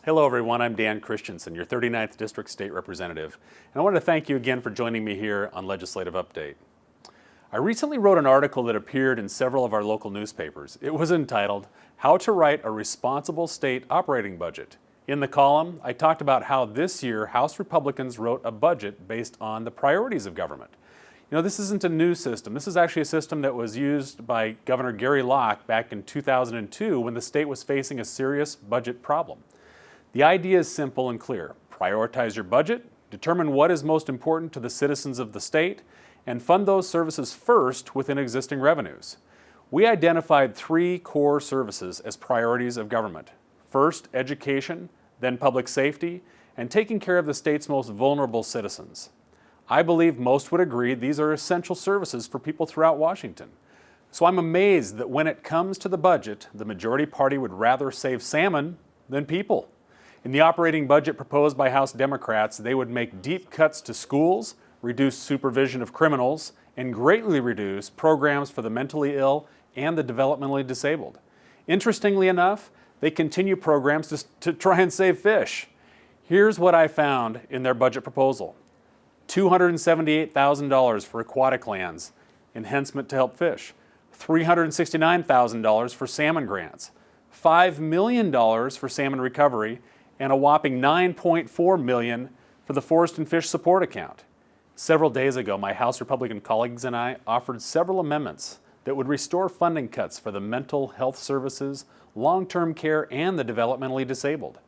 Hello everyone, I'm Dan Kristiansen, your 39th District State Representative, and I want to thank you again for joining me here on Legislative Update. I recently wrote an article that appeared in several of our local newspapers. It was entitled, How to Write a Responsible State Operating Budget. In the column, I talked about how this year House Republicans wrote a budget based on the priorities of government. You know, this isn't a new system. This is actually a system that was used by Governor Gary Locke back in 2002 when the state was facing a serious budget problem. The idea is simple and clear. Prioritize your budget, determine what is most important to the citizens of the state, and fund those services first within existing revenues. We identified three core services as priorities of government. First, education, then public safety, and taking care of the state's most vulnerable citizens. I believe most would agree these are essential services for people throughout Washington. So I'm amazed that when it comes to the budget, the majority party would rather save salmon than people. In the operating budget proposed by House Democrats, they would make deep cuts to schools, reduce supervision of criminals, and greatly reduce programs for the mentally ill and the developmentally disabled. Interestingly enough, they continue programs to try and save fish. Here's what I found in their budget proposal. $278,000 for aquatic lands, enhancement to help fish. $369,000 for salmon grants. $5 million for salmon recovery, and a whopping $9.4 million for the Forest and Fish Support Account. Several days ago, my House Republican colleagues and I offered several amendments that would restore funding cuts for the mental health services, long-term care, and the developmentally disabled.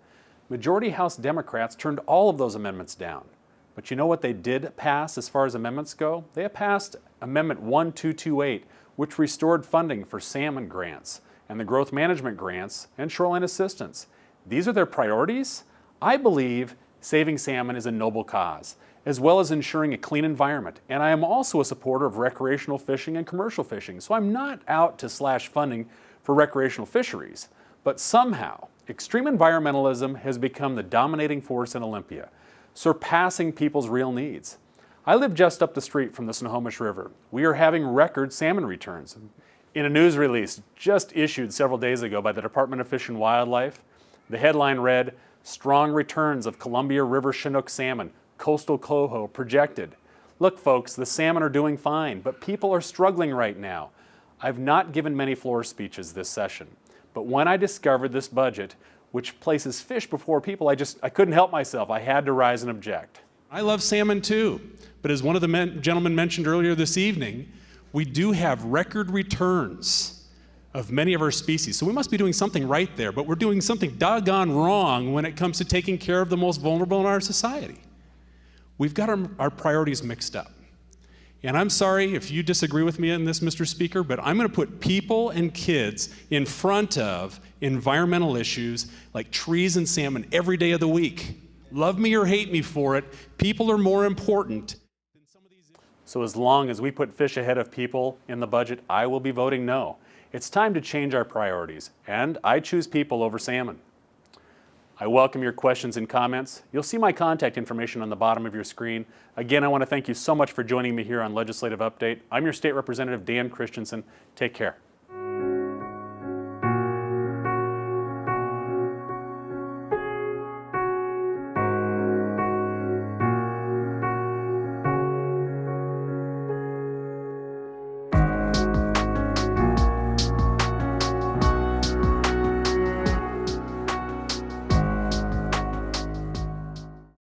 Majority House Democrats turned all of those amendments down. But you know what they did pass as far as amendments go? They passed Amendment 1228, which restored funding for salmon grants and the growth management grants and shoreline assistance. These are their priorities? I believe saving salmon is a noble cause, as well as ensuring a clean environment. And I am also a supporter of recreational fishing and commercial fishing, so I'm not out to slash funding for recreational fisheries. But somehow, extreme environmentalism has become the dominating force in Olympia, surpassing people's real needs. I live just up the street from the Snohomish River. We are having record salmon returns. In a news release just issued several days ago by the Department of Fish and Wildlife, the headline read, Strong Returns of Columbia River Chinook Salmon, Coastal Coho Projected. Look folks, the salmon are doing fine, but people are struggling right now. I've not given many floor speeches this session, but when I discovered this budget, which places fish before people, I couldn't help myself. I had to rise and object. I love salmon too, but as one of the gentlemen mentioned earlier this evening, we do have record returns of many of our species. So we must be doing something right there, but we're doing something doggone wrong when it comes to taking care of the most vulnerable in our society. We've got our priorities mixed up. And I'm sorry if you disagree with me on this, Mr. Speaker, but I'm going to put people and kids in front of environmental issues like trees and salmon every day of the week. Love me or hate me for it, people are more important than some of these. So as long as we put fish ahead of people in the budget, I will be voting no. It's time to change our priorities, and I choose people over salmon. I welcome your questions and comments. You'll see my contact information on the bottom of your screen. Again, I want to thank you so much for joining me here on Legislative Update. I'm your State Representative, Dan Kristiansen. Take care.